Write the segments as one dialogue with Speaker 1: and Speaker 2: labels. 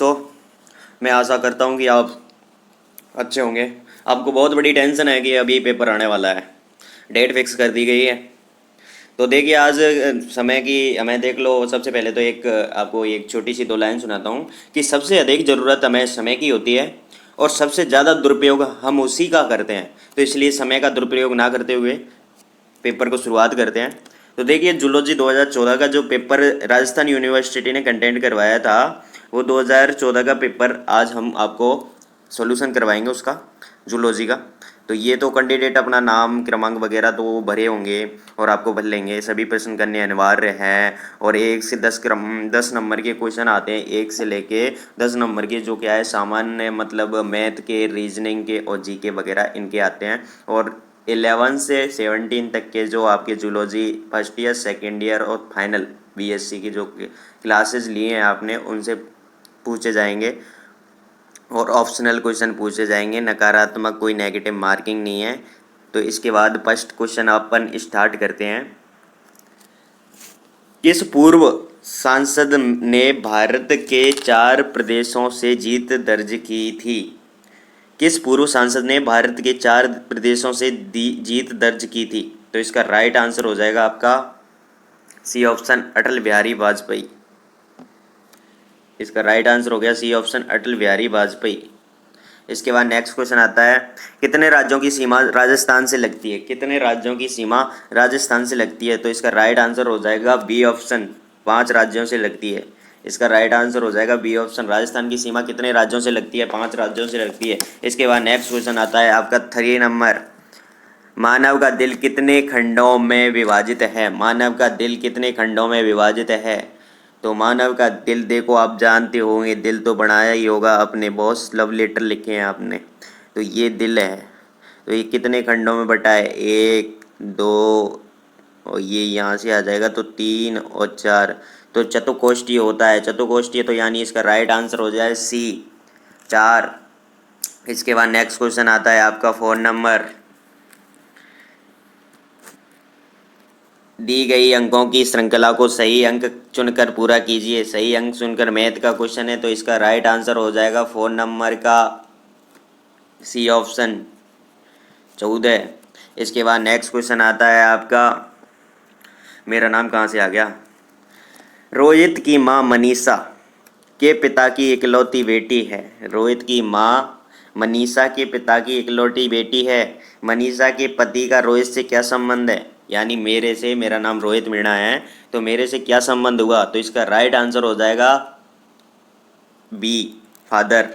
Speaker 1: दोस्तों, मैं आशा करता हूँ कि आप अच्छे होंगे। आपको बहुत बड़ी टेंशन है कि अभी पेपर आने वाला है, डेट फिक्स कर दी गई है। तो देखिए आज समय की हमें देख लो। सबसे पहले तो आपको एक छोटी सी दो लाइन सुनाता हूँ कि सबसे अधिक ज़रूरत हमें समय की होती है और सबसे ज़्यादा दुरुपयोग हम उसी का करते हैं। तो इसलिए समय का दुरुपयोग ना करते हुए पेपर को शुरुआत करते हैं। तो देखिए जूलॉजी 2014 का जो पेपर राजस्थान यूनिवर्सिटी ने कंटेंट करवाया था, वो 2014 का पेपर आज हम आपको सॉल्यूशन करवाएंगे उसका, जूलॉजी का। तो ये तो कैंडिडेट अपना नाम क्रमांक वगैरह तो वो भरे होंगे और आपको भर लेंगे। सभी प्रश्न करने अनिवार्य हैं और 1 से 10 नंबर के क्वेश्चन आते हैं, 1 से लेके 10 नंबर के, जो क्या है सामान्य मतलब मैथ के, रीजनिंग के और जीके वगैरह इनके आते हैं। और 11 से 17 तक के जो आपके zoology first year, second year और फाइनल बीएससी की जो क्लासेस लिए हैं आपने, उनसे पूछे जाएंगे और ऑप्शनल क्वेश्चन पूछे जाएंगे। नकारात्मक कोई नेगेटिव मार्किंग नहीं है। तो इसके बाद फर्स्ट क्वेश्चन अपन स्टार्ट करते हैं। किस पूर्व सांसद ने भारत के 4 प्रदेशों से जीत दर्ज की थी? किस पूर्व सांसद ने भारत के 4 प्रदेशों से जीत दर्ज की थी? तो इसका राइट आंसर हो जाएगा आपका सी ऑप्शन, अटल बिहारी वाजपेयी। इसका राइट आंसर हो गया सी ऑप्शन, अटल बिहारी वाजपेयी। इसके बाद नेक्स्ट क्वेश्चन आता है, कितने राज्यों की सीमा राजस्थान से लगती है? कितने राज्यों की सीमा राजस्थान से लगती है? तो इसका राइट आंसर हो जाएगा बी ऑप्शन, 5 राज्यों से लगती है। इसका राइट आंसर हो जाएगा बी ऑप्शन। राजस्थान की सीमा कितने राज्यों से लगती है? 5 राज्यों से लगती है। इसके बाद नेक्स्ट क्वेश्चन आता है आपका 3 नंबर, मानव का दिल कितने खंडों में विभाजित है? मानव का दिल कितने खंडों में विभाजित है? तो मानव का दिल देखो, आप जानते होंगे, दिल तो बनाया ही होगा अपने, बहुत लव लेटर लिखे हैं आपने। तो ये दिल है, तो ये कितने खंडों में बटा है? 1, 2 और ये यहाँ से आ जाएगा तो 3 और 4। तो चतुकोष्ठीय होता है, चतुकोष्ठीय, तो यानी इसका राइट आंसर हो जाए सी, 4। इसके बाद नेक्स्ट क्वेश्चन आता है आपका 4 नंबर, दी गई अंकों की श्रृंखला को सही अंक चुनकर पूरा कीजिए। सही अंक चुनकर मैथ का क्वेश्चन है, तो इसका राइट आंसर हो जाएगा 4 नंबर का सी ऑप्शन, 14। इसके बाद नेक्स्ट क्वेश्चन आता है आपका, मेरा नाम कहाँ से आ गया, रोहित की माँ मनीषा के पिता की इकलौती बेटी है। रोहित की माँ मनीषा के पिता की इकलौती बेटी है। मनीषा के पति का रोहित से क्या संबंध है? यानी मेरे से, मेरा नाम रोहित मीणा है, तो मेरे से क्या संबंध हुआ? तो इसका राइट आंसर हो जाएगा बी, फादर।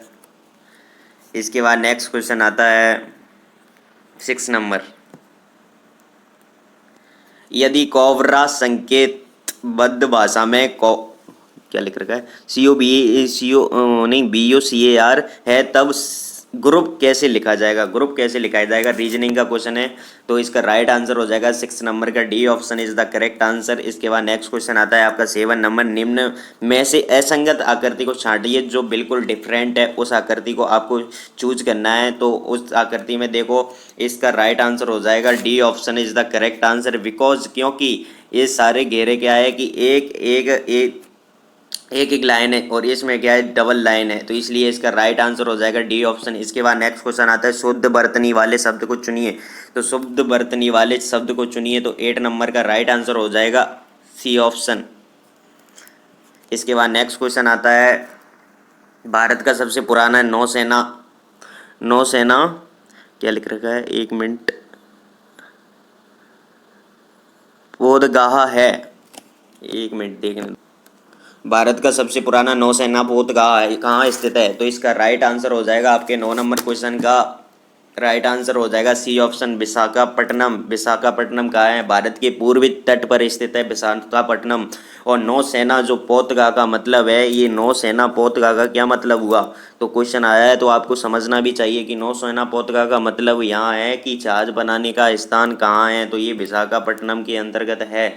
Speaker 1: इसके बाद नेक्स्ट क्वेश्चन आता है 6 नंबर, यदि कोबरा संकेतबद्ध भाषा में क्या लिख रखा है, BOCAR है, तब ग्रुप कैसे लिखा जाएगा? ग्रुप कैसे लिखा जाएगा? रीजनिंग का क्वेश्चन है, तो इसका राइट आंसर हो जाएगा 6 नंबर का D option is the correct answer. इसके बाद नेक्स्ट क्वेश्चन आता है आपका 7 नंबर, निम्न में से असंगत आकृति को छांटिए जो बिल्कुल डिफरेंट है, उस आकृति को आपको चूज करना है। तो उस आकृति में देखो, इसका राइट आंसर हो जाएगा D option is the correct answer, because क्योंकि ये सारे घेरे क्या है कि एक लाइन है और इसमें क्या है, डबल लाइन है, तो इसलिए इसका राइट आंसर हो जाएगा डी ऑप्शन। इसके बाद नेक्स्ट क्वेश्चन आता है, शुद्ध बर्तनी वाले शब्द को चुनिए। तो शुद्ध बर्तनी वाले शब्द को चुनिए, तो 8 नंबर का राइट आंसर हो जाएगा सी ऑप्शन। इसके बाद नेक्स्ट क्वेश्चन आता है, भारत का सबसे पुराना नौसेना क्या लिख रखा है, 1 मिनट, पोतगाह है, 1 मिनट देखने। भारत का सबसे पुराना नौसेना पोतगाह है, कहाँ स्थित है? तो इसका राइट आंसर हो जाएगा आपके 9 नंबर क्वेश्चन का राइट आंसर हो जाएगा सी ऑप्शन, विशाखापट्टनम। विशाखापट्टनम कहाँ है? भारत के पूर्वी तट पर स्थित है विशाखापट्टनम। और नौसेना जो पोतगाह का मतलब है, ये नौसेना पोतगाह का क्या मतलब हुआ? तो क्वेश्चन आया है तो आपको समझना भी चाहिए कि नौसेना पोतगाह का मतलब यहाँ है कि जहाज बनाने का स्थान कहाँ है, तो ये विशाखापट्टनम के अंतर्गत है।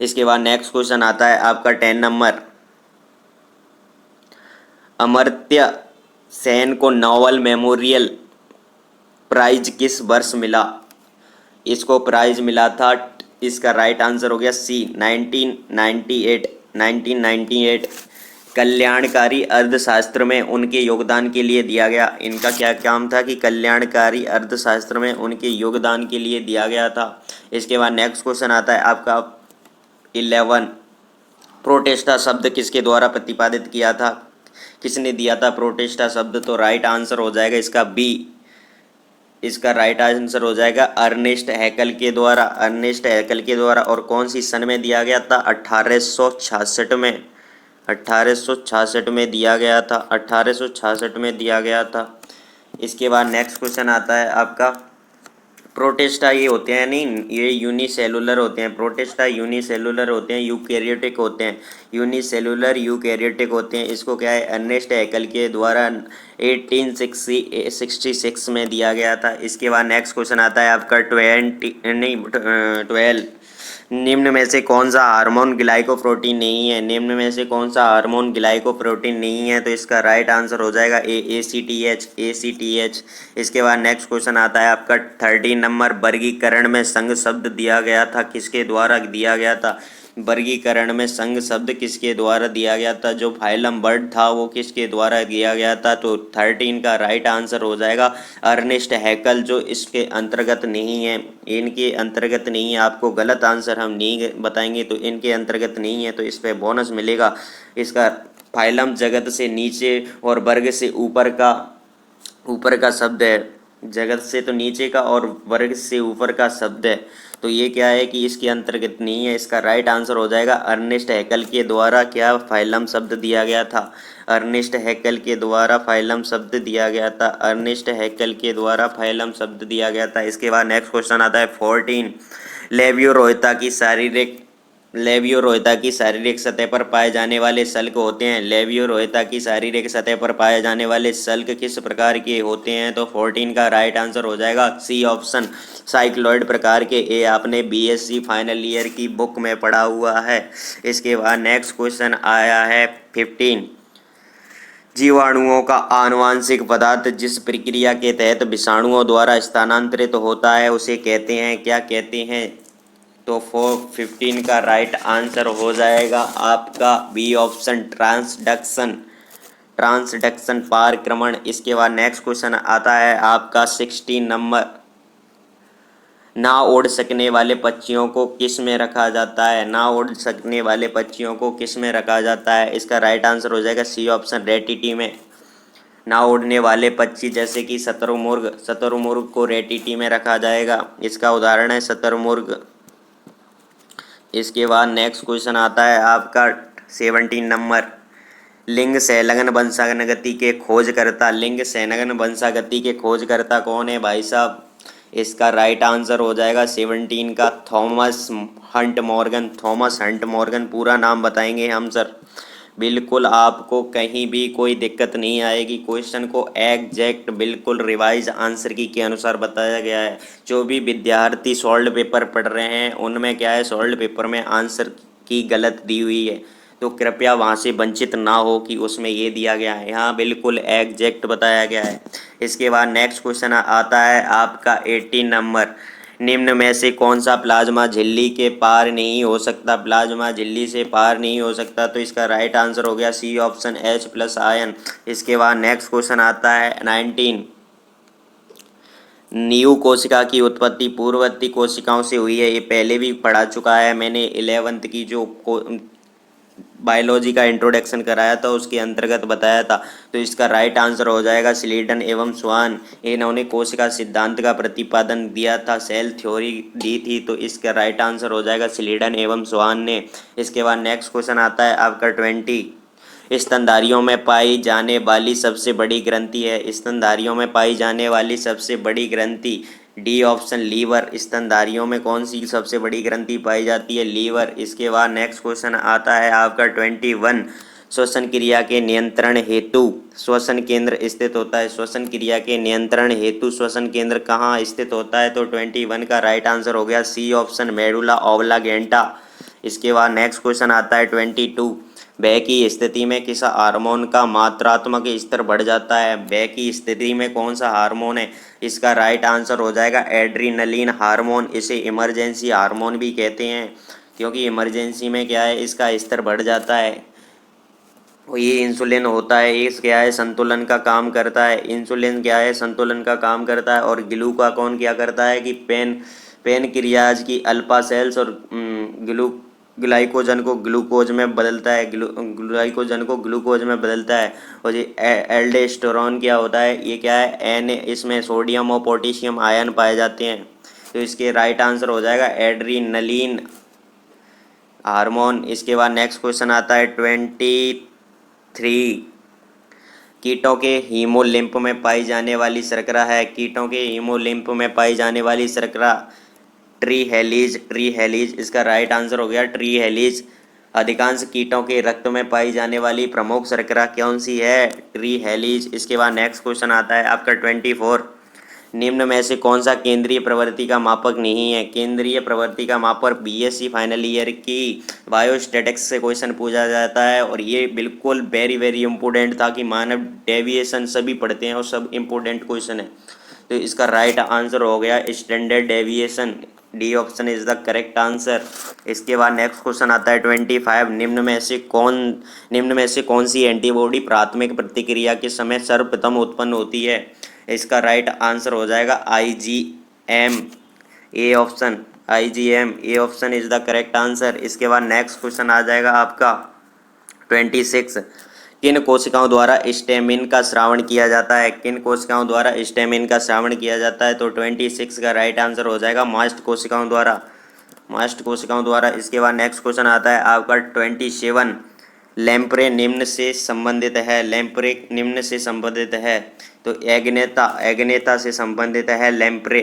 Speaker 1: इसके बाद नेक्स्ट क्वेश्चन आता है आपका 10 नंबर, अमर्त्य सेन को नोबेल मेमोरियल प्राइज किस वर्ष मिला? इसको प्राइज मिला था, इसका राइट आंसर हो गया सी, 1998। 1998 कल्याणकारी अर्थशास्त्र में उनके योगदान के लिए दिया गया। इनका क्या काम था कि कल्याणकारी अर्थशास्त्र में उनके योगदान के लिए दिया गया था। इसके बाद नेक्स्ट क्वेश्चन आता है आपका 11, प्रोटेस्टा शब्द किसके द्वारा प्रतिपादित किया था, किसने दिया था प्रोटेस्टा शब्द? तो राइट आंसर हो जाएगा इसका बी, इसका राइट आंसर हो जाएगा अर्नेस्ट हैकल के द्वारा, अर्नेस्ट हैकल के द्वारा। और कौन सी सन में दिया गया था? 1866 में, 1866 में दिया गया था, 1866 में दिया गया था। इसके बाद नेक्स्ट क्वेश्चन आता है आपका प्रोटेस्टा ये होते हैं नहीं, ये यूनिसेलुलर होते हैं, प्रोटेस्टा यूनिसेलुलर होते हैं, यूकैरियोटिक होते हैं, यूनिसेलुलर यूकैरियोटिक होते हैं। इसको क्या है अर्नेस्ट हैकल के द्वारा 1866 में दिया गया था। इसके बाद नेक्स्ट क्वेश्चन आता है आपका 12, निम्न में से कौन सा हार्मोन ग्लाइकोप्रोटीन नहीं है, निम्न में से कौन सा हार्मोन ग्लाइकोप्रोटीन नहीं है? तो इसका राइट आंसर हो जाएगा ACTH, ACTH। इसके बाद नेक्स्ट क्वेश्चन आता है आपका 13 नंबर, वर्गीकरण में संघ शब्द दिया गया था, किसके द्वारा दिया गया था? वर्गीकरण में संघ शब्द किसके द्वारा दिया गया था? जो फाइलम बर्ड था वो किसके द्वारा दिया गया था? तो 13 का राइट आंसर हो जाएगा अर्नेस्ट हैकल, जो इसके अंतर्गत नहीं है, इनके अंतर्गत नहीं है। आपको गलत आंसर हम नहीं बताएंगे तो इनके अंतर्गत नहीं है, तो इस पर बोनस मिलेगा। इसका फाइलम जगत से नीचे और वर्ग से ऊपर का शब्द है, जगत से तो नीचे का और वर्ग से ऊपर का शब्द है, तो ये क्या है कि इसके अंतर्गत नहीं है। इसका राइट आंसर हो जाएगा अर्नेस्ट हैकल के द्वारा क्या फाइलम शब्द दिया गया था, अर्नेस्ट हैकल के द्वारा फाइलम शब्द दिया गया था, अर्नेस्ट हैकल के द्वारा फाइलम शब्द दिया गया था। इसके बाद नेक्स्ट क्वेश्चन आता है 14, लेबियोरोहिता की शारीरिक सतह पर पाए जाने वाले शल्क होते हैं, लेबियोरोहिता की शारीरिक सतह पर पाए जाने वाले शल्क किस प्रकार के होते हैं? तो 14 का राइट आंसर हो जाएगा सी ऑप्शन, साइक्लॉइड प्रकार के। ये आपने BSc फाइनल ईयर की बुक में पढ़ा हुआ है। इसके बाद नेक्स्ट क्वेश्चन आया है 15, जीवाणुओं का आनुवांशिक पदार्थ जिस प्रक्रिया के तहत विषाणुओं द्वारा स्थानांतरित होता है उसे कहते हैं, क्या कहते हैं? तो 15 का राइट आंसर हो जाएगा आपका बी ऑप्शन, ट्रांसडक्शन, ट्रांसडक्शन पारक्रमण। इसके बाद नेक्स्ट क्वेश्चन आता है आपका 16 नंबर, ना उड़ सकने वाले पक्षियों को किस में रखा जाता है, ना उड़ सकने वाले पक्षियों को किस में रखा जाता है? इसका राइट आंसर हो जाएगा सी ऑप्शन, रेटिटी में। ना उड़ने वाले पक्षी जैसे कि शतुरमुर्ग, शतुरमुर्ग को रेटिटी में रखा जाएगा, इसका उदाहरण है शतुरमुर्ग। इसके बाद नेक्स्ट क्वेश्चन आता है आपका 17 नंबर, लिंग संलग्न वंशागति के खोजकर्ता, लिंग संलग्न वंशागति के खोजकर्ता कौन है भाई साहब? इसका राइट आंसर हो जाएगा 17 का Thomas Hunt Morgan, Thomas Hunt Morgan. पूरा नाम बताएंगे हम सर, बिल्कुल आपको कहीं भी कोई दिक्कत नहीं आएगी। क्वेश्चन को एग्जैक्ट बिल्कुल रिवाइज आंसर की के अनुसार बताया गया है। जो भी विद्यार्थी सॉल्व पेपर पढ़ रहे हैं उनमें क्या है, सॉल्व पेपर में आंसर की गलत दी हुई है, तो कृपया वहाँ से वंचित ना हो कि उसमें ये दिया गया है, यहाँ बिल्कुल एग्जैक्ट बताया गया है। इसके बाद नेक्स्ट क्वेश्चन आता है आपका 18 नंबर, निम्न में से कौन सा प्लाज्मा झिल्ली के पार नहीं हो सकता, प्लाज्मा झिल्ली से पार नहीं हो सकता? तो इसका राइट आंसर हो गया सी ऑप्शन, H+ आयन। इसके बाद नेक्स्ट क्वेश्चन आता है 19, नीयू कोशिका की उत्पत्ति पूर्ववर्ती कोशिकाओं से हुई है, ये पहले भी पढ़ा चुका है मैंने 11th की जो बायोलॉजी का इंट्रोडक्शन कराया था उसके अंतर्गत बताया था। तो इसका राइट आंसर हो जाएगा स्लीडन एवं स्वान, इन्होंने कोशिका सिद्धांत का प्रतिपादन दिया था, सेल थ्योरी दी थी, तो इसका राइट आंसर हो जाएगा स्लीडन एवं स्वान ने। इसके बाद नेक्स्ट क्वेश्चन आता है आपका 20, स्तनधारियों में पाई जाने वाली सबसे बड़ी ग्रंथि है, स्तनधारियों में पाई जाने वाली सबसे बड़ी ग्रंथि, डी ऑप्शन, लीवर। स्तनधारियों में कौन सी सबसे बड़ी ग्रंथि पाई जाती है? लीवर। इसके बाद नेक्स्ट क्वेश्चन आता है आपका 21, श्वसन क्रिया के नियंत्रण हेतु श्वसन केंद्र स्थित होता है, श्वसन क्रिया के नियंत्रण हेतु श्वसन केंद्र कहाँ स्थित होता है? तो 21 का राइट आंसर हो गया सी ऑप्शन, मेडुला ऑब्लागेंटा। इसके बाद नेक्स्ट क्वेश्चन आता है 22, भय की स्थिति में किस हार्मोन का मात्रात्मक स्तर बढ़ जाता है? भय की स्थिति में कौन सा हार्मोन है? इसका राइट आंसर हो जाएगा एड्रीनलिन हार्मोन, इसे इमरजेंसी हार्मोन भी कहते हैं। क्योंकि इमरजेंसी में क्या है, इसका स्तर बढ़ जाता है। और ये इंसुलिन होता है, ये क्या है, संतुलन का काम करता है। इंसुलिन क्या है, संतुलन का काम करता है। और ग्लूकागॉन क्या करता है कि पेनक्रियाज की अल्फा सेल्स और ग्लाइकोजन को ग्लूकोज में बदलता है, ग्लाइकोजन को ग्लूकोज में बदलता है। और ये एल्डोस्टेरोन क्या होता है, ये क्या है, इसमें सोडियम और पोटेशियम आयन पाए जाते हैं। तो इसके राइट आंसर हो जाएगा एड्रीनलिन हार्मोन। इसके बाद नेक्स्ट क्वेश्चन आता है 23। कीटों के हीमोलिम्फ में पाई जाने वाली शर्करा है। कीटों के हीमोलिम्फ में पाई जाने वाली शर्करा ट्री हेलीज इसका राइट आंसर हो गया, ट्री हेलीज। अधिकांश कीटों के रक्त में पाई जाने वाली प्रमुख शर्करा कौन सी है, ट्री हेलीज। इसके बाद नेक्स्ट क्वेश्चन आता है आपका 24। निम्न में से कौन सा केंद्रीय प्रवृत्ति का मापक नहीं है। केंद्रीय प्रवृत्ति का मापक बीएससी फाइनल ईयर की बायोस्टैटिक्स से क्वेश्चन पूछा जाता है। और ये बिल्कुल वेरी वेरी इंपॉर्टेंट था कि मानव डेविएशन सभी पढ़ते हैं और सब इंपॉर्टेंट क्वेश्चन है। तो इसका राइट आंसर हो गया standard deviation, D option is the correct answer. इसके बाद नेक्स्ट क्वेश्चन आता है 25। निम्न में से कौन सी एंटीबॉडी प्राथमिक प्रतिक्रिया के समय सर्वप्रथम उत्पन्न होती है। इसका राइट आंसर हो जाएगा IgM, A option, IgM, A option is the correct answer. इसके बाद नेक्स्ट क्वेश्चन आ जाएगा आपका 26। किन कोशिकाओं द्वारा स्टेमिन का स्रावण किया जाता है। किन कोशिकाओं द्वारा स्टेमिन का स्रावण किया जाता है। तो 26 का राइट आंसर हो जाएगा मास्ट कोशिकाओं द्वारा, मास्ट कोशिकाओं द्वारा। इसके बाद नेक्स्ट क्वेश्चन आता है आपका 27। लैम्प्रे निम्न से संबंधित है। लैम्प्रे निम्न से संबंधित है। तो एग्नेता से संबंधित है लैम्प्रे।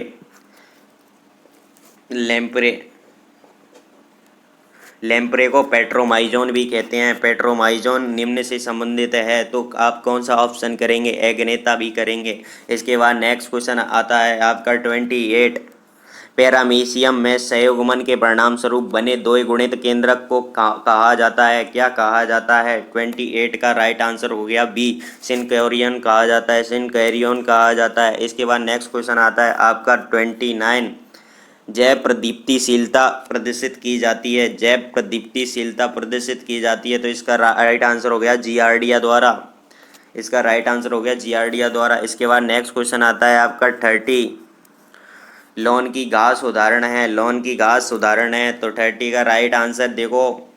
Speaker 1: लैम्प्रे को पेट्रोमाइजोन भी कहते हैं। पेट्रोमाइजोन निम्न से संबंधित है। तो आप कौन सा ऑप्शन करेंगे, एग्नेता भी करेंगे। इसके बाद नेक्स्ट क्वेश्चन आता है आपका 28। पैरामीशियम में संयुग्मन के परिणाम स्वरूप बने द्विगुणित केंद्रक को कहा जाता है, क्या कहा जाता है। 28 का राइट आंसर हो गया बी, सिनकैरियन कहा जाता है, सिनकैरियन कहा जाता है। इसके बाद नेक्स्ट क्वेश्चन आता है आपका 29। जैव प्रदीप्तिशीलता प्रदर्शित की जाती है। जैव प्रदीप्तिशीलता प्रदर्शित की जाती है। तो इसका राइट आंसर हो गया जियार्डिया द्वारा। इसका राइट आंसर हो गया जियार्डिया द्वारा। इसके बाद नेक्स्ट क्वेश्चन आता है आपका 30। लॉन की घास उदाहरण है। लॉन की घास उदाहरण है। तो 30 का राइट आंसर देखो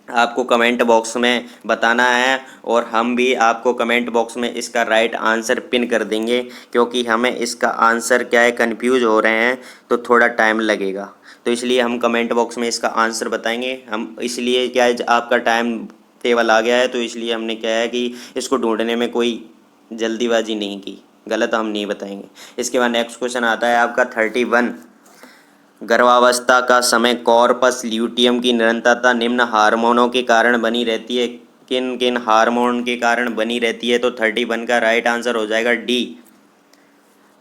Speaker 1: आपको कमेंट बॉक्स में बताना है। और हम भी आपको कमेंट बॉक्स में इसका राइट आंसर पिन कर देंगे, क्योंकि हमें इसका आंसर क्या है, कंफ्यूज हो रहे हैं तो थोड़ा टाइम लगेगा। तो इसलिए हम कमेंट बॉक्स में इसका आंसर बताएंगे। हम इसलिए क्या है, आपका टाइम टेबल आ गया है तो इसलिए हमने क्या है कि इसको ढूंढने में कोई जल्दीबाजी नहीं की, गलत हम नहीं बताएंगे। इसके बाद नेक्स्ट क्वेश्चन आता है आपका 31। गर्भावस्था का समय कॉर्पस ल्यूटियम की निरंतरता निम्न हार्मोनों के कारण बनी रहती है। किन किन हार्मोन के कारण बनी रहती है। तो 31 का राइट आंसर हो जाएगा डी।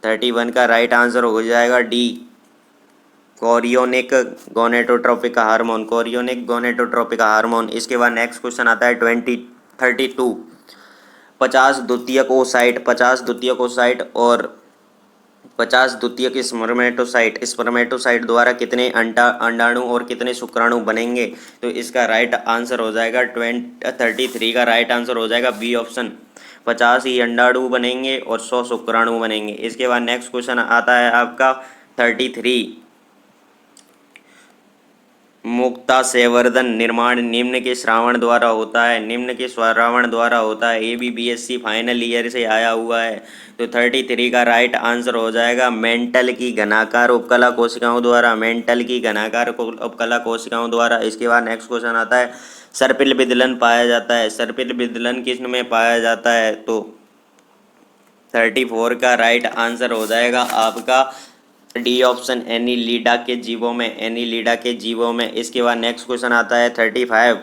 Speaker 1: 31 का राइट आंसर हो जाएगा D, chorionic gonadotropic hormone, chorionic gonadotropic hormone. इसके बाद नेक्स्ट क्वेश्चन आता है 32। 50 द्वितीयक ओसाइट, 50 द्वितीयक ओसाइट और 50 द्वितीयक स्पर्मेटोसाइट द्वारा कितने अंडाणु और कितने शुक्राणु बनेंगे। तो इसका राइट आंसर हो जाएगा 33 का राइट आंसर हो जाएगा बी ऑप्शन, 50 ही अंडाणु बनेंगे और 100 शुक्राणु बनेंगे। इसके बाद नेक्स्ट क्वेश्चन आता है आपका 33। मुक्ता संवर्धन निर्माण निम्न के श्रावण द्वारा होता है। निम्न के श्रावण द्वारा होता है। ये भी बीएससी फाइनल ईयर से आया हुआ है। तो 33 का राइट आंसर हो जाएगा मेंटल की घनाकार उपकला कोशिकाओं द्वारा, मेंटल की घनाकार उपकला कोशिकाओं द्वारा। इसके बाद नेक्स्ट क्वेश्चन आता है सर्पिल विदलन पाया जाता है। सर्पिल विदलन किस में पाया जाता है। तो 34 का राइट आंसर हो जाएगा आपका डी ऑप्शन, एनीलिडा के जीवों में, एनीलिडा के जीवों में। इसके बाद नेक्स्ट क्वेश्चन आता है 35।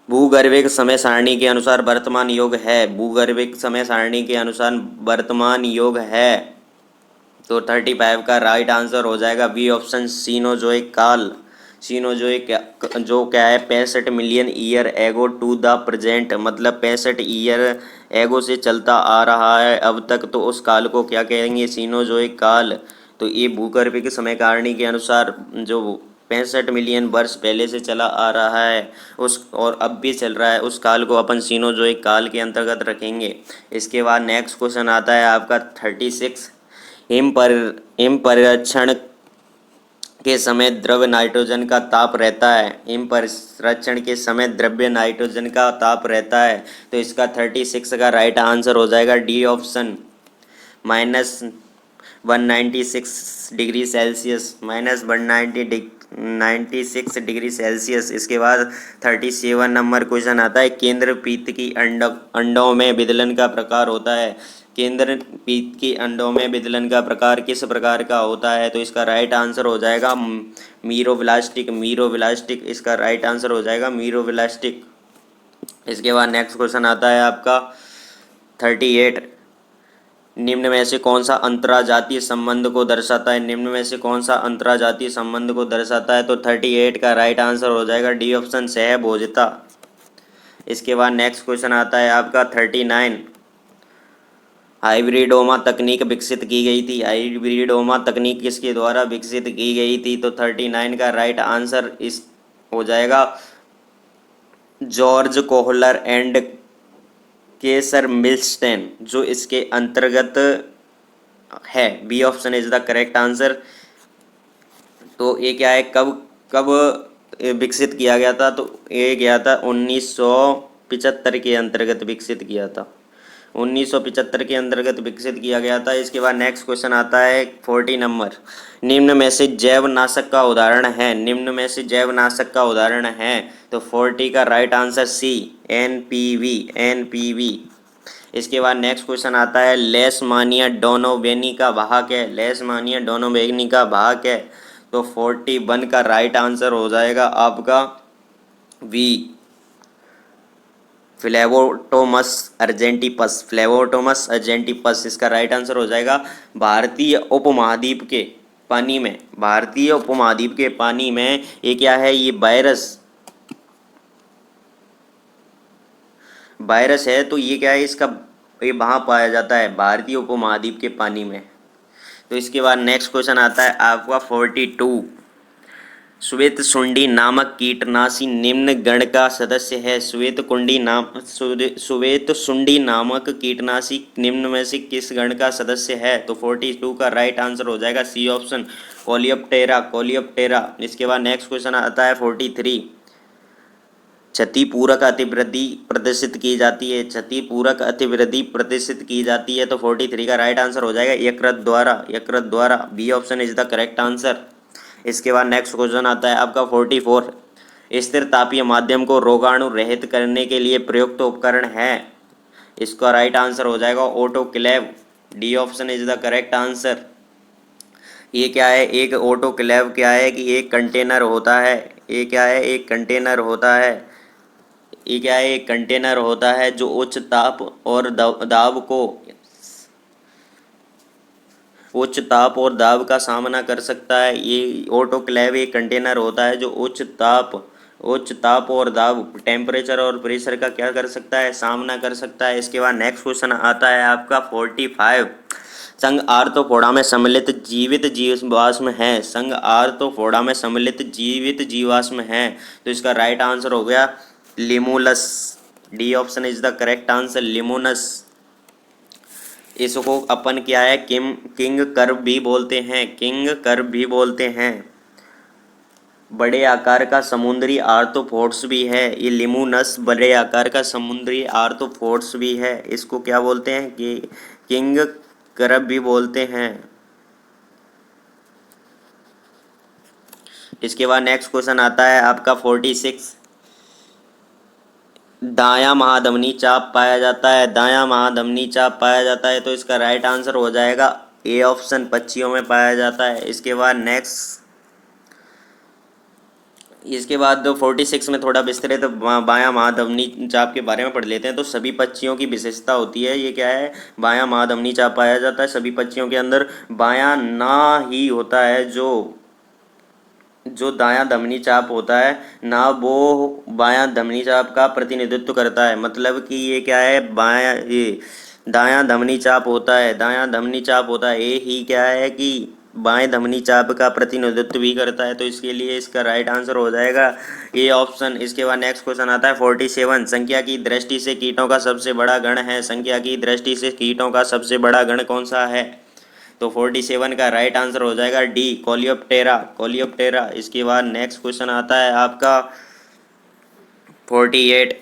Speaker 1: भूगर्भिक समय सारणी के अनुसार वर्तमान योग है। भूगर्भिक समय सारणी के अनुसार वर्तमान योग है। तो 35 का राइट आंसर हो जाएगा बी ऑप्शन, सीनोजोइक काल। सीनोजोइक जो क्या है 65 million year ago to the present, मतलब 65 ईयर एगो से चलता आ रहा है अब तक। तो उस काल को क्या कहेंगे, सीनोजोइक काल। तो ये भूगर्भिक समय सारणी के अनुसार जो 65 मिलियन वर्ष पहले से चला आ रहा है उस और अब भी चल रहा है, उस काल को अपन सीनोजोइक काल के अंतर्गत रखेंगे। इसके बाद नेक्स्ट क्वेश्चन आता है आपका 36। हिम परिरक्षण के समय द्रव नाइट्रोजन का ताप रहता है। हिम परिरक्षण के समय द्रव्य नाइट्रोजन का ताप रहता है। तो इसका 36 का राइट आंसर हो जाएगा D option, -196 degree Celsius, -196 degree Celsius. इसके बाद 37 नंबर क्वेश्चन आता है, केंद्र पीत की अंडों में विदलन का प्रकार होता है। केंद्र पीत की अंडों में विदलन का प्रकार किस प्रकार का होता है? तो इसका राइट आंसर हो जाएगा मीरोब्लास्टिक। इसका राइट आंसर हो जाएगा मीरोब्लास्टिक। इसके बाद नेक्स्ट क्वेश्चन आता है आपका 38। निम्न में से कौन सा अंतर्जातीय संबंध को दर्शाता है? निम्न में से कौन सा अंतर्जातीय संबंध को दर्शाता है? तो 38 का राइट आंसर हो जाएगा डी ऑप्शन, सहभोज्यता। इसके बाद नेक्स्ट क्वेश्चन आता है आपका 39। हाइब्रिडोमा तकनीक विकसित की गई थी। हाइब्रिडोमा तकनीक किसके द्वारा विकसित की गई थी? तो 39 का राइट आंसर इस हो जाएगा George Kohler and Cesar Milstein, जो इसके अंतर्गत है। B option is the correct answer. तो ये क्या है, कब कब विकसित किया गया था? तो ये गया था 1975 के अंतर्गत विकसित किया था। 1975 के अंतर्गत विकसित किया गया था। इसके बाद नेक्स्ट क्वेश्चन आता है 40 नंबर। निम्न में से जैवनाशक का उदाहरण है। निम्न में से जैवनाशक का उदाहरण है। तो 40 का राइट आंसर सी, एनपीवी। इसके बाद नेक्स्ट क्वेश्चन आता है, लेशमानिया डोनोवेनी का वाहक है। लेशमानिया डोनोवेनी का वाहक है। तो 41 का राइट आंसर हो जाएगा आपका वी, फ्लेवोटोमस अर्जेंटिपस। फ्लेवोटोमस अर्जेंटिपस इसका राइट आंसर हो जाएगा। भारतीय उपमहाद्वीप के पानी में, भारतीय उपमहाद्वीप के पानी में ये क्या है, ये वायरस है। तो ये क्या है, इसका ये वहाँ पाया जाता है भारतीय उपमहाद्वीप के पानी में। तो इसके बाद नेक्स्ट क्वेश्चन आता है आपका 42। श्वेतसुंडी नामक कीटनाशी निम्न गण का सदस्य है। श्वेतसुंडी नामक कीटनाशी निम्न में से किस गण का सदस्य है? तो 42 का राइट आंसर हो जाएगा सी ऑप्शन, कोलियोप्टेरा। इसके बाद नेक्स्ट क्वेश्चन आता है 43। क्षतिपूरक अतिवृद्धि प्रदर्शित की जाती है। क्षतिपूरक अतिवृद्धि प्रदर्शित की जाती है। तो 43 का राइट आंसर हो जाएगा यकृत द्वारा। B option is the correct answer. इसके बाद नेक्स्ट क्वेश्चन आता है आपका 44। स्थिर तापीय माध्यम को रोगाणु रहित करने के लिए प्रयुक्त उपकरण है। इसका राइट आंसर हो जाएगा autoclave. D option is the correct answer. ये क्या है, एक ऑटोक्लेव क्या है कि एक कंटेनर होता है। ये क्या है, एक कंटेनर होता है। ये क्या है, एक कंटेनर होता है जो उच्च ताप और दाब का सामना कर सकता है। ये ऑटोक्लेव एक कंटेनर होता है जो उच्च ताप और दाब, टेम्परेचर और प्रेशर का क्या कर सकता है, सामना कर सकता है। इसके बाद नेक्स्ट क्वेश्चन आता है आपका 45। संघ आर्थ्रोपोडा में सम्मिलित जीवित जीवाश्म है। संघ आर्थ्रोपोडा में सम्मिलित जीवित जीवाश्म है। तो इसका राइट आंसर हो गया limulus. D option is the correct answer, limulus. इसको अपन क्या है, किंग कर्व भी बोलते हैं। बड़े आकार का समुद्री आर्थ्रोपोड्स भी है ये लिमुनस। बड़े आकार का समुद्री आर्थ्रोपोड्स भी है। इसको क्या बोलते हैं कि किंग कर्व भी बोलते हैं। इसके बाद नेक्स्ट क्वेश्चन आता है आपका 46। दायां महाधमनी चाप पाया जाता है। तो इसका राइट आंसर हो जाएगा ए ऑप्शन, पक्षियों में पाया जाता है। इसके बाद 46 में थोड़ा विस्तृत बायां महाधमनी चाप के बारे में पढ़ लेते हैं। तो सभी पक्षियों की विशेषता होती है, ये क्या है, बायां महाधमनी चाप पाया जाता है। सभी पक्षियों के अंदर बायां ना ही होता है, जो दायां धमनी चाप होता है ना, वो बायां धमनी चाप का प्रतिनिधित्व करता है। मतलब कि ये क्या है, दायां धमनी चाप होता है। ये ही क्या है कि बाएं धमनी चाप का प्रतिनिधित्व भी करता है, तो इसके लिए इसका राइट आंसर हो जाएगा ए ऑप्शन। इसके बाद नेक्स्ट क्वेश्चन आता है 47, संख्या की दृष्टि से कीटों का सबसे बड़ा गण है, संख्या की दृष्टि से कीटों का सबसे बड़ा गण कौन सा है? तो 47 का राइट आंसर हो जाएगा डी, कोलियोप्टेरा, कोलियोप्टेरा। इसके बाद नेक्स्ट क्वेश्चन आता है आपका 48,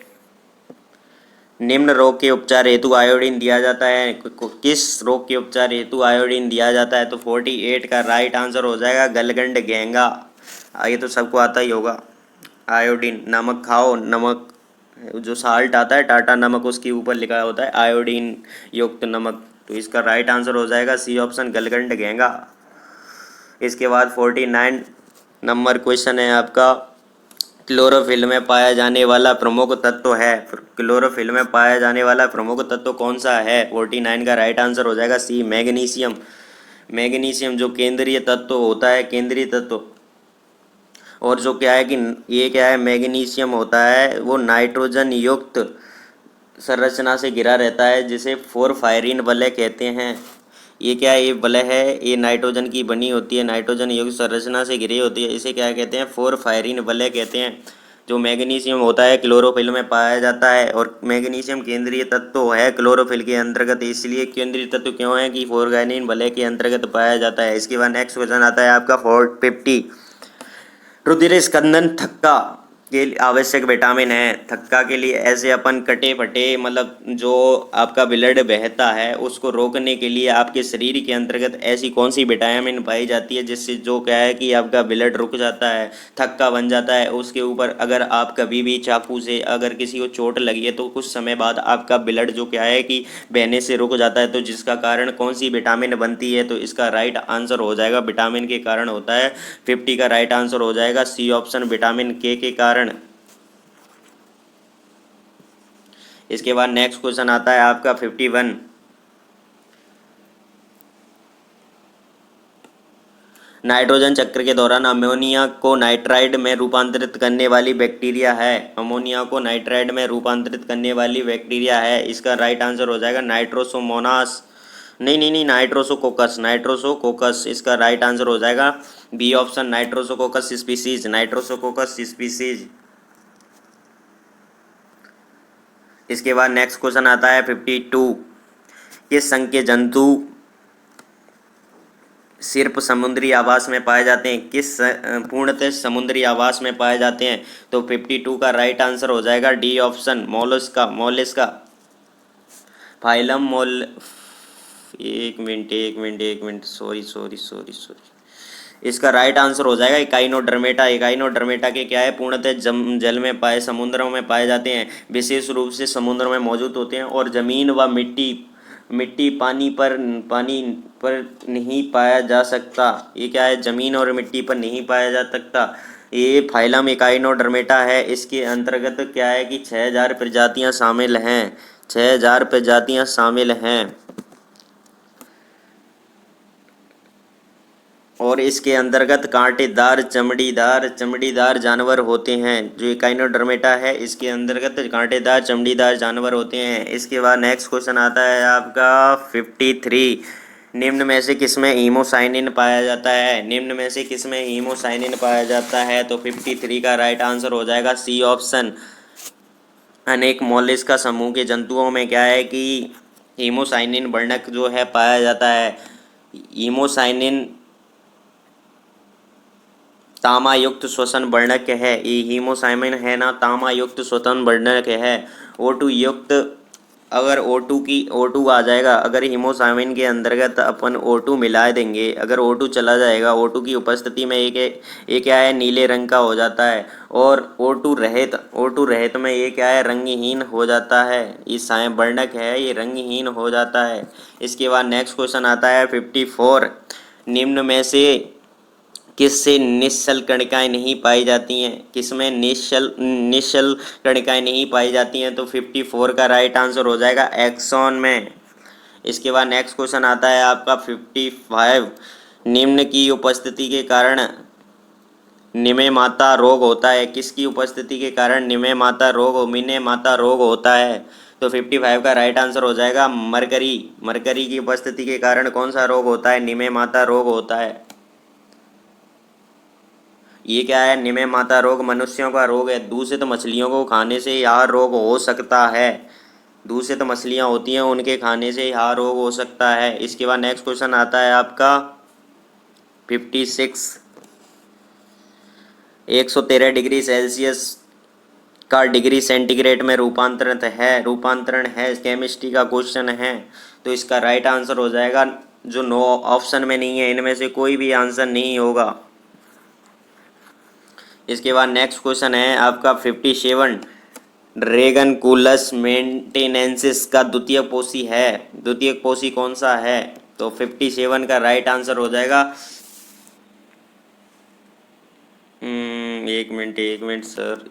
Speaker 1: निम्न रोग के उपचार हेतु आयोडीन दिया जाता है, किस रोग के उपचार हेतु आयोडीन दिया जाता है? तो 48 का राइट आंसर हो जाएगा गलगंड घेंगा। ये तो सबको आता ही होगा। आयोडीन, नमक खाओ, नमक जो साल्ट आता है टाटा नमक, उसके ऊपर लिखा होता है आयोडीन युक्त नमक, तो इसका राइट आंसर हो जाएगा सी ऑप्शन, गलगंड घेंगा। इसके बाद 49 नंबर क्वेश्चन है आपका, क्लोरोफिल में पाया जाने वाला प्रमुख तत्व है, क्लोरोफिल में पाया जाने वाला प्रमुख तत्व कौन सा है? 49 का राइट आंसर हो जाएगा सी, मैग्नीशियम। मैग्नीशियम जो केंद्रीय तत्व होता है, केंद्रीय तत्व, और जो क्या है कि ये क्या है, मैग्नीशियम होता है वो नाइट्रोजन युक्त संरचना से घिरा रहता है, जिसे फोरफायरिन वलय कहते हैं। ये क्या है, ये वलय है, ये नाइट्रोजन की बनी होती है, नाइट्रोजन युक्त संरचना से घिरी होती है, इसे क्या कहते हैं? फोरफायरिन वलय कहते हैं। जो मैग्नीशियम होता है क्लोरोफिल में पाया जाता है, और मैग्नीशियम केंद्रीय तत्व है क्लोरोफिल के अंतर्गत, इसलिए केंद्रीय तत्व क्यों है कि फोरफायरिन वलय के अंतर्गत पाया जाता है। इसके बाद नेक्स्ट क्वेश्चन आता है आपका 450, रुधिर स्कंदन थक्का के आवश्यक विटामिन है। थक्का के लिए ऐसे अपन कटे फटे मतलब जो आपका ब्लड बहता है उसको रोकने के लिए आपके शरीर के अंतर्गत ऐसी कौन सी विटामिन पाई जाती है जिससे जो क्या है कि आपका ब्लड रुक जाता है, थक्का बन जाता है। उसके ऊपर अगर आप कभी भी चाकू से अगर किसी को चोट लगी है तो कुछ समय बाद आपका ब्लड जो क्या है कि बहने से रुक जाता है, तो जिसका कारण कौन सी विटामिन बनती है? तो इसका राइट आंसर हो जाएगा विटामिन के कारण होता है। 50 का राइट आंसर हो जाएगा सी ऑप्शन, विटामिन के कारण। इसके बाद नेक्स्ट क्वेश्चन आता है आपका 51, नाइट्रोजन चक्र के दौरान अमोनिया को नाइट्राइड में रूपांतरित करने वाली बैक्टीरिया है, अमोनिया को नाइट्राइड में रूपांतरित करने वाली बैक्टीरिया है। इसका राइट आंसर हो जाएगा नाइट्रोसोमोनास, नहीं नहीं नहीं, नाइट्रोसोकोकस, नाइट्रोसोकोकस। इसका राइट आंसर हो जाएगा B option, Nitrosococcus species, Nitrosococcus species. इसके बाद नेक्स्ट क्वेश्चन आता है 52, किस संघ के जंतु सिर्फ समुद्री आवास में पाए जाते हैं? किस पूर्णतः समुद्री आवास में पाए जाते हैं? तो 52 का राइट आंसर हो जाएगा D option, mollusca, mollusca. Phylum मोल, एक मिनट, सॉरी। इसका राइट आंसर हो जाएगा इकाइनोडर्मेटा। इकाइनोडर्मेटा के क्या है, पूर्णतः जल में पाए, समुद्रों में पाए जाते हैं, विशेष रूप से समुद्र में मौजूद होते हैं, और ज़मीन व मिट्टी पानी पर नहीं पाया जा सकता। ये क्या है, ज़मीन और मिट्टी पर नहीं पाया जा सकता। ये फाइलम इकाइनोडर्मेटा है। इसके अंतर्गत क्या है कि 6000 प्रजातियां शामिल हैं, 6000 प्रजातियां शामिल हैं, और इसके अंतर्गत कांटेदार चमड़ीदार जानवर होते हैं। जो इकाइनोडर्मेटा है इसके अंतर्गत कांटेदार चमड़ीदार जानवर होते हैं। इसके बाद नेक्स्ट क्वेश्चन आता है आपका 53, निम्न में से किसमें हीमोसाइनिन पाया जाता है? निम्न में से किसमें हीमोसाइनिन पाया जाता है? तो 53 का राइट आंसर हो जाएगा सी ऑप्शन, अनेक मोलस्का समूह के जंतुओं में क्या है कि हीमोसाइनिन वर्णक जो है पाया जाता है। हीमोसाइनिन तामा युक्त श्वसन वर्णक है, ये हीमोसाइनिन है ना, तामा युक्त श्वसन वर्णक है। O2 युक्त, अगर O2 आ जाएगा, अगर हीमोसाइनिन के अंतर्गत अपन O2 मिला देंगे, अगर O2 चला जाएगा, O2 की उपस्थिति में ये क्या है, नीले रंग का हो जाता है, और O2 रहित में ये क्या है, रंगहीन हो जाता है। ये साय वर्णक है, ये रंगहीन हो जाता है। इसके बाद नेक्स्ट क्वेश्चन आता है 54, निम्न में से किससे निश्चल कणिकाएँ नहीं पाई जाती हैं? किसमें निश्चल कणिकाएँ नहीं पाई जाती हैं? तो 54 का राइट आंसर हो जाएगा एक्सॉन में। इसके बाद नेक्स्ट क्वेश्चन आता है आपका 55, निम्न की उपस्थिति के कारण निमे माता रोग होता है। किसकी उपस्थिति के कारण निमे माता रोग होता है? तो 55 का राइट आंसर हो जाएगा मरकरी। मरकरी की उपस्थिति के कारण कौन सा रोग होता है? निमे माता रोग होता है। ये क्या है? निमे माता रोग मनुष्यों का रोग है। दूषित मछलियों को खाने से यह रोग हो सकता है। दूषित मछलियाँ होती हैं उनके खाने से यह रोग हो सकता है। इसके बाद नेक्स्ट क्वेश्चन आता है आपका 56। 113 डिग्री सेल्सियस का डिग्री सेंटीग्रेड में रूपांतरण है केमिस्ट्री का क्वेश्चन है। तो इसका राइट आंसर हो जाएगा, जो नो ऑप्शन में नहीं है इनमें से कोई भी आंसर नहीं होगा। इसके बाद नेक्स्ट क्वेश्चन है आपका 57। रेगनकुलस मेंटेनेंसिस का द्वितीयक पोषी है। द्वितीयक पोषी कौन सा है? तो 57 का राइट आंसर हो जाएगा। एक मिनट सर,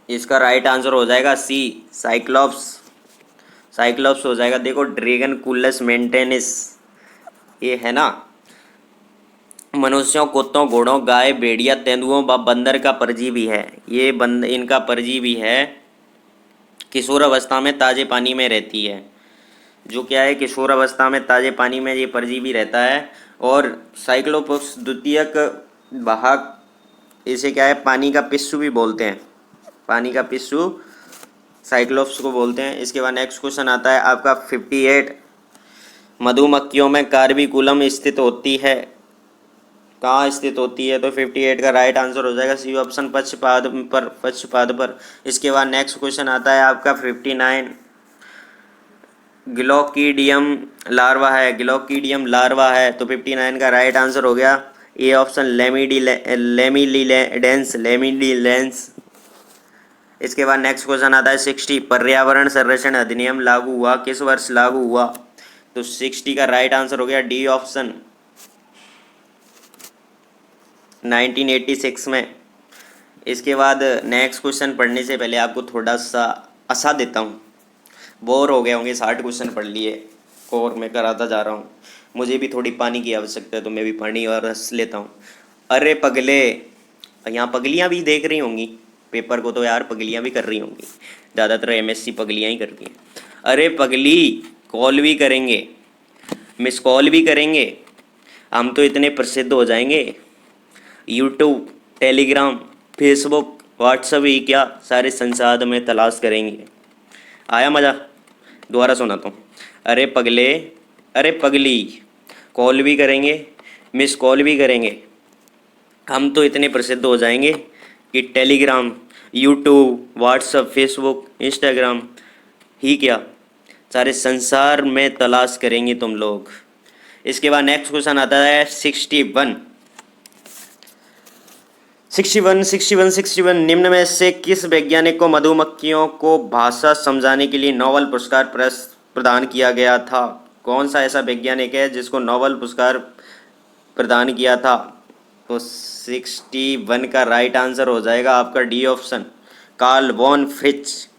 Speaker 1: इसका राइट आंसर हो जाएगा सी, साइक्लॉप्स। साइक्लॉप्स हो जाएगा। देखो ड्रैगनकुलस मेंटेनेंस ये है ना, मनुष्यों, कुत्तों, घोड़ों, गाय, भेड़िया, तेंदुओं व बंदर का परजीवी है। ये इनका परजीवी है। किशोर अवस्था में ताज़े पानी में रहती है। जो क्या है, किशोर अवस्था में ताज़े पानी में ये परजीवी रहता है। और साइक्लोप्स द्वितीयक वाहक, इसे क्या है, पानी का पिस्सू भी बोलते हैं। पानी का पिस्सू साइक्लोप्स को बोलते हैं। इसके बाद नेक्स्ट क्वेश्चन आता है आपका 58। मधुमक्खियों में कार्बिकुलम स्थित होती है। कहाँ स्थित होती है? तो 58 का राइट आंसर हो जाएगा सी ऑप्शन, पक्षपाद पर। इसके बाद नेक्स्ट क्वेश्चन आता है आपका 59। ग्लोकीडियम लार्वा है। ग्लोकीडियम लार्वा है तो 59 का राइट आंसर हो गया ए ऑप्शन, लेमिडिलेंस। इसके बाद नेक्स्ट क्वेश्चन आता है 60। पर्यावरण संरक्षण अधिनियम लागू हुआ किस वर्ष लागू हुआ? तो 60 का राइट आंसर हो गया डी ऑप्शन, 1986 में। इसके बाद नेक्स्ट क्वेश्चन पढ़ने से पहले आपको थोड़ा सा आशा देता हूँ। बोर हो गए होंगे, 60 क्वेश्चन पढ़ लिए और मैं कराता जा रहा हूँ। मुझे भी थोड़ी पानी की आवश्यकता है तो मैं भी पानी और रस लेता हूँ। अरे पगले, यहाँ पगलियाँ भी देख रही होंगी पेपर को, तो यार पगलियाँ भी कर रही होंगी। ज़्यादातर एमएससी पगलियाँ ही करती हैं। अरे पगली, कॉल भी करेंगे, मिस कॉल भी करेंगे, हम तो इतने प्रसिद्ध हो जाएंगे। यूट्यूब, टेलीग्राम, फेसबुक, व्हाट्सएप ही क्या, सारे संसार में तलाश करेंगे। आया मज़ा? दोबारा सुनाता हूँ। अरे पगले, अरे पगली, कॉल भी करेंगे, मिस कॉल भी करेंगे, हम तो इतने प्रसिद्ध हो जाएंगे कि Telegram, YouTube, WhatsApp, Facebook, Instagram ही क्या, सारे संसार में तलाश करेंगे तुम लोग। इसके बाद नेक्स्ट क्वेश्चन आता है 61। 61 निम्न में से किस वैज्ञानिक को मधुमक्खियों को भाषा समझाने के लिए नोबेल पुरस्कार प्रदान किया गया था? कौन सा ऐसा वैज्ञानिक है जिसको नोबेल पुरस्कार प्रदान किया था? तो 61 का राइट आंसर हो जाएगा आपका D option, Carl von Frisch.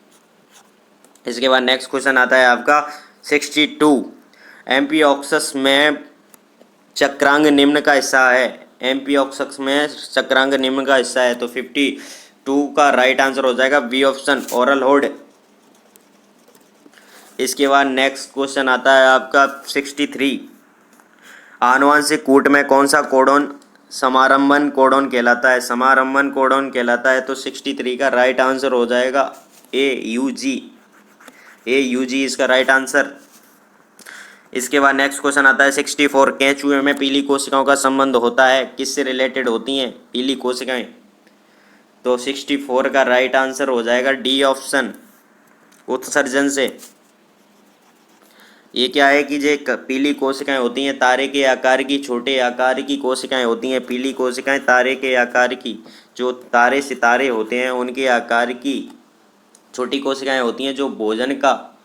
Speaker 1: इसके बाद नेक्स्ट क्वेश्चन आता है आपका 62। एम्पिओक्सस में चक्रांग निम्न का हिस्सा है। एम्पिओक्सस में चक्रांग निम्न का हिस्सा है तो 52 का राइट आंसर हो जाएगा बी ऑप्शन, ओरल होड। इसके बाद नेक्स्ट क्वेश्चन आता है आपका 63। आनुवंशिक कूट में कौन सा कोडोन समारंभन कोडोन कहलाता है? समारंभन कोडोन कहलाता है तो 63 का राइट आंसर हो जाएगा ए यू जी इसका राइट आंसर। इसके बाद नेक्स्ट क्वेश्चन आता है 64। केंचुए में पीली कोशिकाओं का संबंध होता है, किससे रिलेटेड होती हैं पीली कोशिकाएं? तो 64 का राइट आंसर हो जाएगा डी ऑप्शन, उत्सर्जन से। ये क्या है कि जो पीली कोशिकाएं होती हैं तारे के आकार की, छोटे आकार की कोशिकाएं होती हैं पीली कोशिकाएं, तारे के आकार की, जो तारे सितारे होते हैं उनके आकार की छोटी कोशिकाएं होती हैं जो भोजन का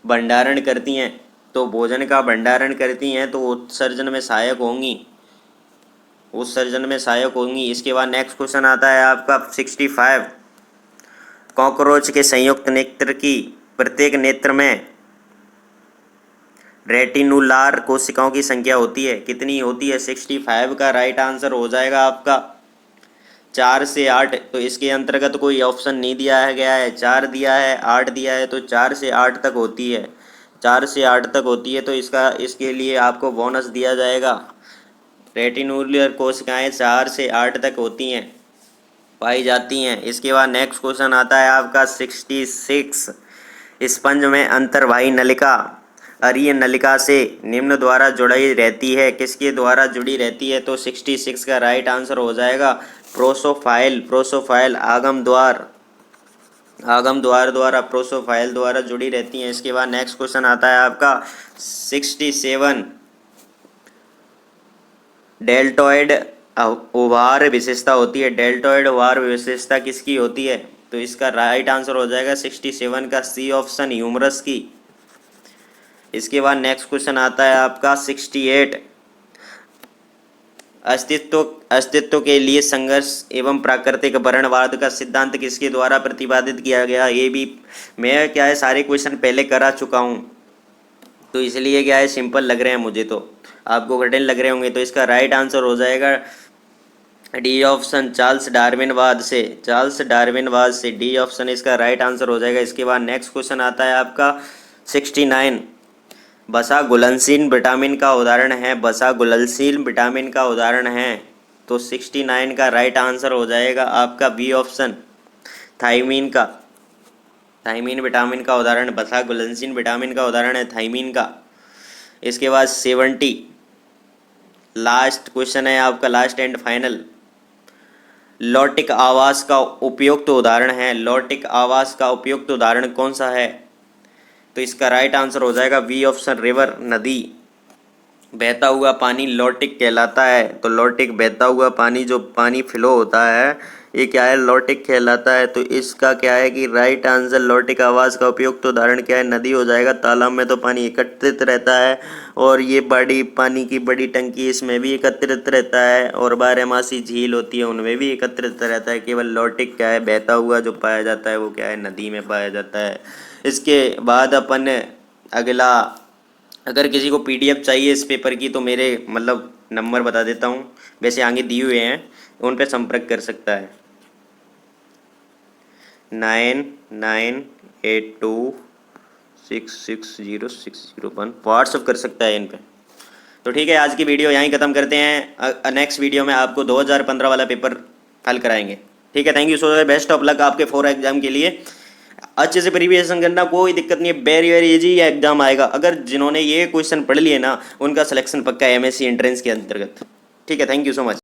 Speaker 1: भंडारण करती हैं। तो भोजन का भंडारण करती हैं तो उत्सर्जन में सहायक होंगी। इसके बाद नेक्स्ट क्वेश्चन आता है आपका 65। कॉकरोच के संयुक्त नेत्र की प्रत्येक नेत्र में रेटिनुलार कोशिकाओं की संख्या होती है, कितनी होती है? 65 का राइट आंसर हो जाएगा आपका 4 से 8, तो इसके अंतर्गत कोई ऑप्शन नहीं दिया है गया है। 4 दिया है, 8 दिया है, तो 4 से 8 तक होती है। 4 से 8 तक होती है, तो इसके लिए आपको बोनस दिया जाएगा। रेटिनोल्यूलर कोशिकाएं 4 से 8 तक होती हैं, पाई जाती हैं। इसके बाद नेक्स्ट क्वेश्चन आता है आपका 66। स्पंज में अंतर्वाही नलिका अरीय नलिका से निम्न द्वारा जुड़ी रहती है, किसके द्वारा जुड़ी रहती है? तो 66 का राइट आंसर हो जाएगा प्रोसोफाइल। प्रोसोफाइल आगम द्वार द्वारा प्रोसोफाइल द्वारा जुड़ी रहती हैं। इसके बाद नेक्स्ट क्वेश्चन आता है आपका 67। डेल्टॉइड उभार विशेषता होती है। डेल्टॉइड उभार विशेषता किसकी होती है? तो इसका राइट आंसर हो जाएगा 67 का सी ऑप्शन, ह्यूमरस की। इसके बाद नेक्स्ट क्वेश्चन आता है आपका 68। अस्तित्व के लिए संघर्ष एवं प्राकृतिक वर्णवाद का सिद्धांत किसके द्वारा प्रतिपादित किया गया? ये भी मैं क्या है सारे क्वेश्चन पहले करा चुका हूँ, तो इसलिए क्या है सिंपल लग रहे हैं मुझे, तो आपको कठिन लग रहे होंगे। तो इसका राइट आंसर हो जाएगा डी ऑप्शन, चार्ल्स डार्विनवाद से। चार्ल्स डार्विनवाद से डी ऑप्शन इसका राइट आंसर हो जाएगा। इसके बाद नेक्स्ट क्वेश्चन आता है आपका 69। वसा घुलनशील विटामिन का उदाहरण है। वसा घुलनशील विटामिन का उदाहरण है, तो 69 का राइट आंसर हो जाएगा आपका बी ऑप्शन, थाइमीन का। थाइमीन विटामिन का उदाहरण, वसा घुलनशील विटामिन का उदाहरण है थाइमीन का। इसके बाद 70 लास्ट क्वेश्चन है आपका, लास्ट एंड फाइनल। लॉटिक आवास का उपयुक्त उदाहरण है। लॉटिक आवास का उपयुक्त उदाहरण कौन सा है? तो इसका राइट आंसर हो जाएगा बी ऑप्शन, रिवर, नदी। बहता हुआ पानी लॉटिक कहलाता है। तो लॉटिक बहता हुआ पानी, जो पानी फ्लो होता है, ये क्या है? लॉटिक कहलाता है। तो इसका क्या है कि राइट आंसर लॉटिक आवास का उपयुक्त उदाहरण क्या है? नदी हो जाएगा। तालाब में तो पानी एकत्रित रहता है, और ये बड़ी पानी की बड़ी टंकी, इसमें भी एकत्रित रहता है, और बारहमासी झील होती है उनमें भी एकत्रित रहता है। केवल लॉटिक क्या है? बहता हुआ जो पाया जाता है वो क्या है? नदी में पाया जाता है। इसके बाद अपन अगला, अगर किसी को पीडीएफ चाहिए इस पेपर की, तो मेरे मतलब नंबर बता देता हूँ, वैसे आगे दिए हुए हैं, उन पर संपर्क कर सकता है। 9982660601 व्हाट्सअप कर सकता है इन पे। तो ठीक है, आज की वीडियो यहीं ख़त्म करते हैं। नेक्स्ट वीडियो में आपको 2015 वाला पेपर हल कराएंगे। ठीक है, thank you so much, best of luck आपके 4 एग्जाम के लिए। अच्छे से प्रिपरेशन करना, कोई दिक्कत नहीं है, वेरी वेरी इजी एग्जाम आएगा। अगर जिन्होंने ये क्वेश्चन पढ़ लिए ना, उनका सिलेक्शन पक्का है एमएससी एंट्रेंस के अंतर्गत। ठीक है, थैंक यू सो मच।